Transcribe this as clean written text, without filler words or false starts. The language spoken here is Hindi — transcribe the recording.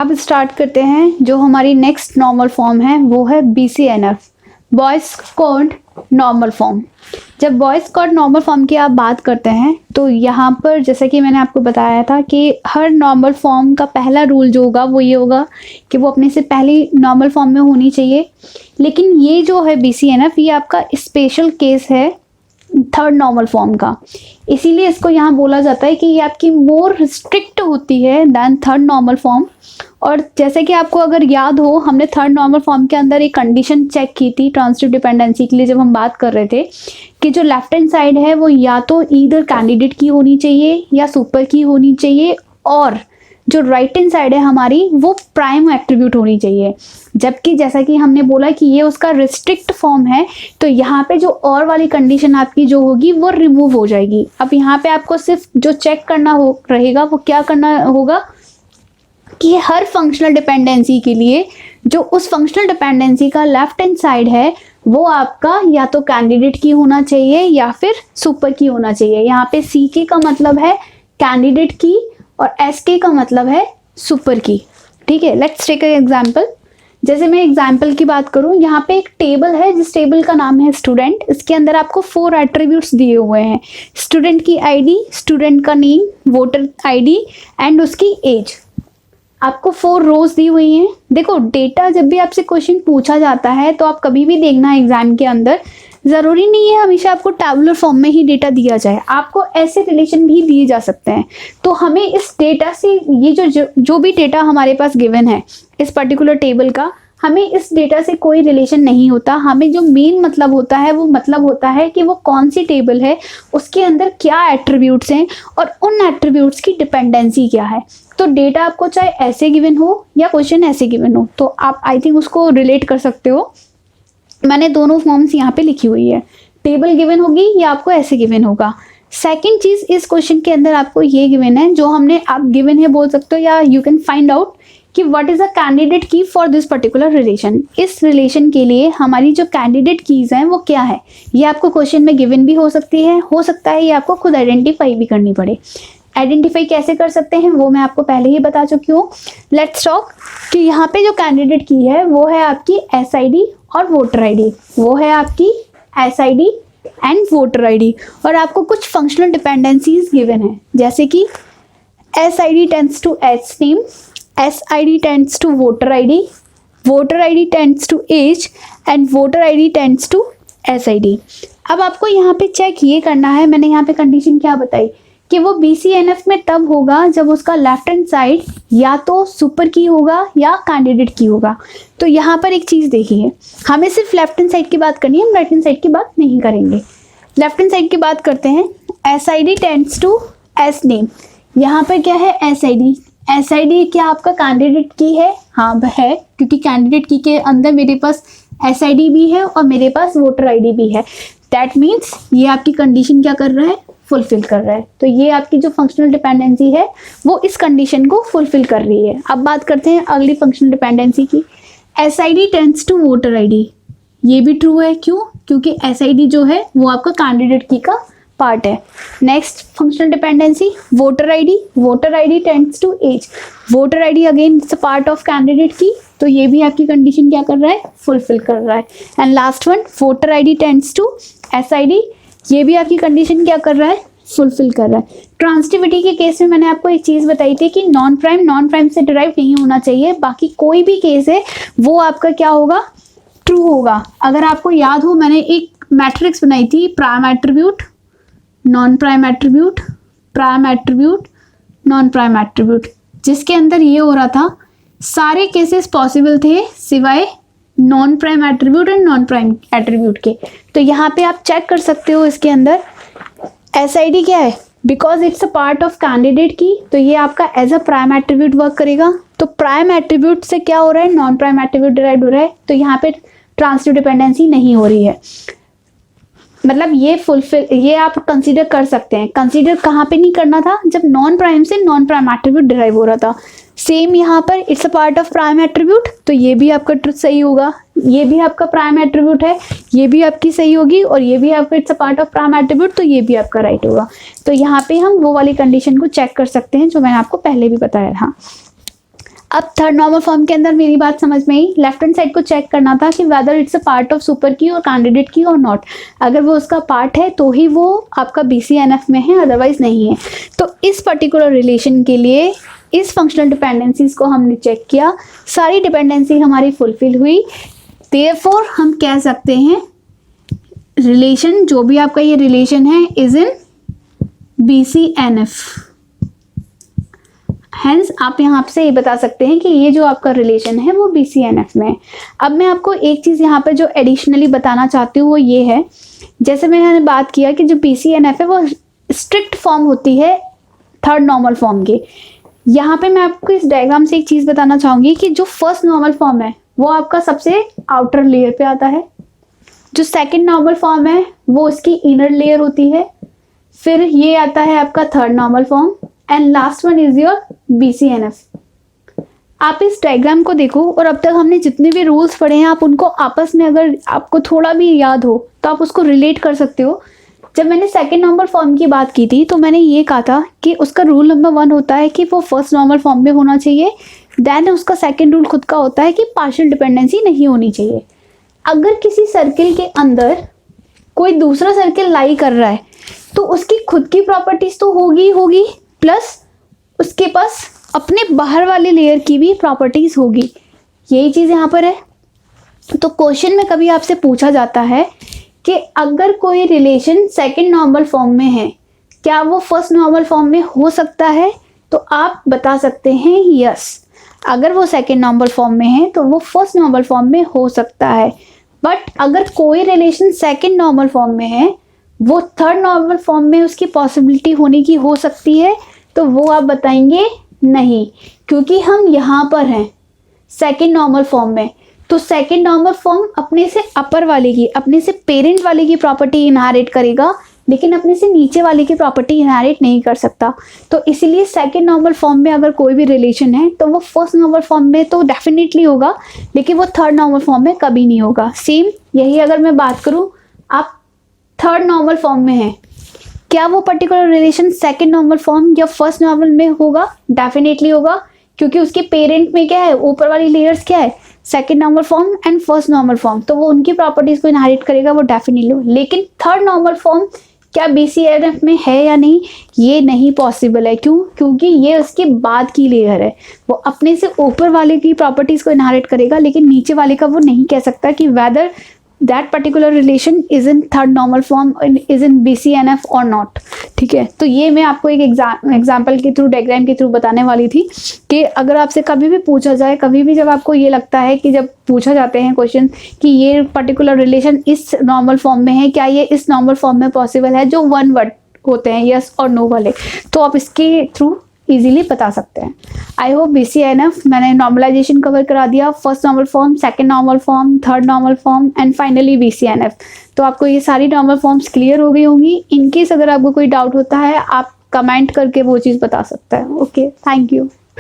अब स्टार्ट करते हैं। जो हमारी नेक्स्ट नॉर्मल फॉर्म है वो है BCNF, Boyce Codd normal form. जब बॉयज कॉड नॉर्मल फॉर्म की आप बात करते हैं तो यहाँ पर जैसा कि मैंने आपको बताया था कि हर नॉर्मल फॉर्म का पहला रूल जो होगा वो ये होगा कि वो अपने से पहली नॉर्मल फॉर्म में होनी चाहिए। लेकिन ये जो है BCNF ये आपका स्पेशल केस है थर्ड नॉर्मल फॉर्म का, इसीलिए इसको यहाँ बोला जाता है कि ये आपकी मोर स्ट्रिक्ट होती है दैन थर्ड नॉर्मल फॉर्म। और जैसे कि आपको अगर याद हो, हमने थर्ड नॉर्मल फॉर्म के अंदर एक कंडीशन चेक की थी ट्रांजिटिव डिपेंडेंसी के लिए, जब हम बात कर रहे थे कि जो लेफ्ट हैंड साइड है वो या तो ईदर कैंडिडेट की होनी चाहिए या सुपर की होनी चाहिए, और जो राइट हैंड साइड है हमारी वो प्राइम एट्रीब्यूट होनी चाहिए। जबकि जैसा कि हमने बोला कि ये उसका रिस्ट्रिक्ट फॉर्म है, तो यहाँ पे जो और वाली कंडीशन आपकी जो होगी वो रिमूव हो जाएगी। अब यहाँ पे आपको सिर्फ जो चेक करना रहेगा वो क्या करना होगा कि हर फंक्शनल डिपेंडेंसी के लिए जो उस फंक्शनल डिपेंडेंसी का लेफ्ट हैंड साइड है वो आपका या तो कैंडिडेट की होना चाहिए या फिर सुपर की होना चाहिए। यहाँ पे CK का मतलब है कैंडिडेट की और SK का मतलब है सुपर की। ठीक है, लेट्स टेक एन एग्जांपल। जैसे मैं एग्जांपल की बात करूं, यहाँ पे एक टेबल है जिस टेबल का नाम है स्टूडेंट। इसके अंदर आपको 4 एट्रीब्यूट्स दिए हुए हैं, स्टूडेंट की ID, स्टूडेंट का नेम, वोटर ID एंड उसकी एज। आपको 4 रोज दी हुई हैं। देखो, डेटा जब भी आपसे क्वेश्चन पूछा जाता है तो आप कभी भी देखना एग्जाम के अंदर, ज़रूरी नहीं है हमेशा आपको टैबुलर फॉर्म में ही डेटा दिया जाए, आपको ऐसे रिलेशन भी दिए जा सकते हैं। तो हमें इस डेटा से ये जो भी डेटा हमारे पास गिवन है इस पर्टिकुलर टेबल का, हमें इस डेटा से कोई रिलेशन नहीं होता। हमें जो मेन मतलब होता है वो मतलब होता है कि वो कौन सी टेबल है, उसके अंदर क्या एट्रीब्यूट्स हैं और उन एट्रीब्यूट्स की डिपेंडेंसी क्या है। तो डेटा आपको चाहे ऐसे गिवन हो या क्वेश्चन ऐसे गिवन हो, तो आप आई थिंक उसको रिलेट कर सकते हो। मैंने दोनों फॉर्म्स यहाँ पे लिखी हुई है, टेबल गिवन होगी या आपको ऐसे गिवन होगा। सेकंड चीज, इस क्वेश्चन के अंदर आपको ये गिवन है, जो हमने आप गिवन है बोल सकते हो, या यू कैन फाइंड आउट कि व्हाट इज अ कैंडिडेट की फॉर दिस पर्टिकुलर रिलेशन। इस रिलेशन के लिए हमारी जो कैंडिडेट कीज हैं वो क्या है, ये आपको क्वेश्चन में गिवन भी हो सकती है, हो सकता है ये आपको खुद आइडेंटिफाई भी करनी पड़े। आइडेंटिफाई कैसे कर सकते हैं वो मैं आपको पहले ही बता चुकी हूँ। लेट्स टॉक कि यहाँ पे जो कैंडिडेट की है वो है आपकी SID और वोटर ID, वो है आपकी SID एंड वोटर ID, और आपको कुछ फंक्शनल डिपेंडेंसीज गिवन है, जैसे कि SID tends to SNAME, SID tends to voter ID tends to age and voter ID tends to SID। अब आपको यहाँ पे चेक ये करना है, मैंने यहाँ पे कंडीशन क्या बताई कि वो BCNF में तब होगा जब उसका लेफ्ट हैंड साइड या तो सुपर की होगा या कैंडिडेट की होगा। तो यहाँ पर एक चीज़ देखिए, हमें सिर्फ लेफ्ट हैंड साइड की बात करनी है, हम राइट हैंड साइड की बात नहीं करेंगे। लेफ्ट हैंड साइड की बात करते हैं। SID टेंड्स टू SNAME, यहाँ पर क्या है SID क्या आपका कैंडिडेट की है? हाँ है, क्योंकि कैंडिडेट की के अंदर मेरे पास SID भी है और मेरे पास वोटर ID भी है। दैट मीन्स ये आपकी कंडीशन क्या कर रहा है, फुलफिल कर रहा है। तो ये आपकी जो फंक्शनल डिपेंडेंसी है वो इस कंडीशन को फुलफिल कर रही है। अब बात करते हैं अगली फंक्शनल डिपेंडेंसी की। SID tends to voter ID, ये भी ट्रू है। क्यों? क्योंकि SID जो है वो आपका कैंडिडेट की का पार्ट है। Next functional dependency voter ID tends to age, voter ID again it's a part of candidate की, तो ये भी आपकी कंडीशन क्या कर रहा है, फुलफिल कर रहा है। And last one voter ID tends to SID, ये भी आपकी कंडीशन क्या कर रहा है, फुलफिल कर रहा है। ट्रांजिटिविटी के केस में मैंने आपको एक चीज बताई थी कि नॉन प्राइम से डिराइव नहीं होना चाहिए, बाकी कोई भी केस है वो आपका क्या होगा, ट्रू होगा। अगर आपको याद हो, मैंने एक मैट्रिक्स बनाई थी, prime attribute, non prime attribute, prime attribute, non prime attribute, जिसके अंदर ये हो रहा था सारे केसेस पॉसिबल थे सिवाय non prime attribute and non prime attribute के। तो यहाँ पे आप चेक कर सकते हो, इसके अंदर SID क्या है, because it's a part of candidate की, तो ये आपका as a prime attribute work करेगा। तो प्राइम एट्रीब्यूट से क्या हो रहा है, नॉन प्राइम एट्रीब्यूट डिराइव हो रहा है, तो यहाँ पे ट्रांजिटिव डिपेंडेंसी नहीं हो रही है। मतलब ये फुलफिल, ये आप कंसीडर कर सकते हैं। कंसीडर कहाँ पे नहीं करना था, जब नॉन प्राइम से नॉन प्राइम एट्रीब्यूट डिराइव हो रहा था। सेम यहाँ पर it's a part of prime attribute, तो ये भी आपका सही होगा, ये भी आपका प्राइम एट्रीब्यूट है, ये भी आपकी सही होगी, और ये भी आपका it's a part of prime attribute, तो ये भी आपका राइट होगा। तो यहाँ पे हम वो वाली कंडीशन को चेक कर सकते हैं जो मैंने आपको पहले भी बताया था। अब थर्ड नॉर्मल फॉर्म के अंदर मेरी बात समझ में आई, लेफ्ट हैंड साइड को चेक करना था कि whether it's a part of super की और कैंडिडेट की और नॉट। अगर वो उसका पार्ट है तो ही वो आपका BCNF में है, अदरवाइज नहीं है। तो इस पर्टिकुलर रिलेशन के लिए इस फंक्शनल डिपेंडेंसीज को हमने चेक किया, सारी डिपेंडेंसी हमारी फुलफिल हुई, देयरफॉर हम कह सकते हैं रिलेशन, जो भी आपका ये रिलेशन है, इज इन BCNF। हेंस आप यहाँ से ये बता सकते हैं कि ये जो आपका रिलेशन है वो BCNF में है। अब मैं आपको एक चीज़ यहाँ पे जो एडिशनली बताना चाहती हूँ वो ये है, जैसे मैंने बात किया कि जो BCNF है वो स्ट्रिक्ट फॉर्म होती है थर्ड नॉर्मल फॉर्म की। यहाँ पे मैं आपको इस डायग्राम से एक चीज़ बताना चाहूँगी कि जो फर्स्ट नॉर्मल फॉर्म है वो आपका सबसे आउटर लेयर पे आता है, जो सेकेंड नॉर्मल फॉर्म है वो उसकी इनर लेयर होती है, फिर ये आता है आपका third normal form, and last one is your BCNF। आप इस डायग्राम को देखो और अब तक हमने जितने भी रूल्स पढ़े हैं आप उनको आपस में, अगर आपको थोड़ा भी याद हो तो आप उसको रिलेट कर सकते हो। जब मैंने सेकेंड नॉर्मल फॉर्म की बात की थी तो मैंने ये कहा था कि उसका रूल नंबर 1 होता है कि वो फर्स्ट नॉर्मल फॉर्म में होना चाहिए, देन उसका सेकेंड रूल खुद का होता है कि पार्शियल डिपेंडेंसी नहीं होनी चाहिए। अगर किसी सर्किल के अंदर कोई दूसरा सर्किल लाई कर रहा है तो उसकी खुद की प्रॉपर्टीज तो होगी प्लस उसके पास अपने बाहर वाले लेयर की भी प्रॉपर्टीज होगी। यही चीज़ यहाँ पर है। तो क्वेश्चन में कभी आपसे पूछा जाता है कि अगर कोई रिलेशन सेकंड नॉर्मल फॉर्म में है क्या वो फर्स्ट नॉर्मल फॉर्म में हो सकता है, तो आप बता सकते हैं यस, अगर वो सेकंड नॉर्मल फॉर्म में है तो वो फर्स्ट नॉर्मल फॉर्म में हो सकता है। बट अगर कोई रिलेशन सेकंड नॉर्मल फॉर्म में है, वो थर्ड नॉर्मल फॉर्म में उसकी पॉसिबिलिटी होने की हो सकती है, तो वो आप बताएंगे नहीं, क्योंकि हम यहाँ पर हैं सेकंड नॉर्मल फॉर्म में। तो सेकंड नॉर्मल फॉर्म अपने से अपर वाले की, अपने से पेरेंट वाले की प्रॉपर्टी इनहेरिट करेगा, लेकिन अपने से नीचे वाले की प्रॉपर्टी इनहेरिट नहीं कर सकता। तो इसीलिए सेकंड नॉर्मल फॉर्म में अगर कोई भी रिलेशन है तो वो फर्स्ट नॉर्मल फॉर्म में तो डेफिनेटली होगा, लेकिन वो थर्ड नॉर्मल फॉर्म में कभी नहीं होगा। सेम यही अगर मैं बात करूं, आप थर्ड नॉर्मल फॉर्म में हैं, क्या वो particular relation second normal form या फर्स्ट नॉर्मल में होगा? डेफिनेटली होगा, क्योंकि उसके पेरेंट में क्या है, ऊपर वाली लेयर्स क्या है, second normal form and first normal form, तो वो उनकी प्रॉपर्टीज को इनहेरिट करेगा, वो डेफिनेटली। लेकिन थर्ड नॉर्मल फॉर्म क्या BCNF में है या नहीं, ये नहीं पॉसिबल है। क्यों? क्योंकि ये उसके बाद की लेयर है, वो अपने से ऊपर वाले की प्रॉपर्टीज को इनहेरिट करेगा, लेकिन नीचे वाले का वो नहीं कह सकता कि whether that particular relation is in third normal form, is in BCNF और नॉट। ठीक है, तो ये मैं आपको एक एग्जाम्पल के थ्रू, डायग्राम के थ्रू बताने वाली थी कि अगर आपसे कभी भी पूछा जाए, कभी भी जब आपको ये लगता है कि जब पूछा जाते हैं क्वेश्चन कि ये पर्टिकुलर रिलेशन इस नॉर्मल फॉर्म में है, क्या ये इस नॉर्मल फॉर्म में पॉसिबल है, जो 1 वर्ड होते हैं यस और नो वाले, तो आप इसके थ्रू इजीली बता सकते हैं। आई होप BCNF मैंने नॉर्मलाइजेशन कवर करा दिया, first normal form, second normal form, third normal form and finally BCNF। तो आपको ये सारी नॉर्मल फॉर्म्स क्लियर हो गई होंगी। इनकेस अगर आपको कोई डाउट होता है आप कमेंट करके वो चीज़ बता सकते हैं। Okay, thank you.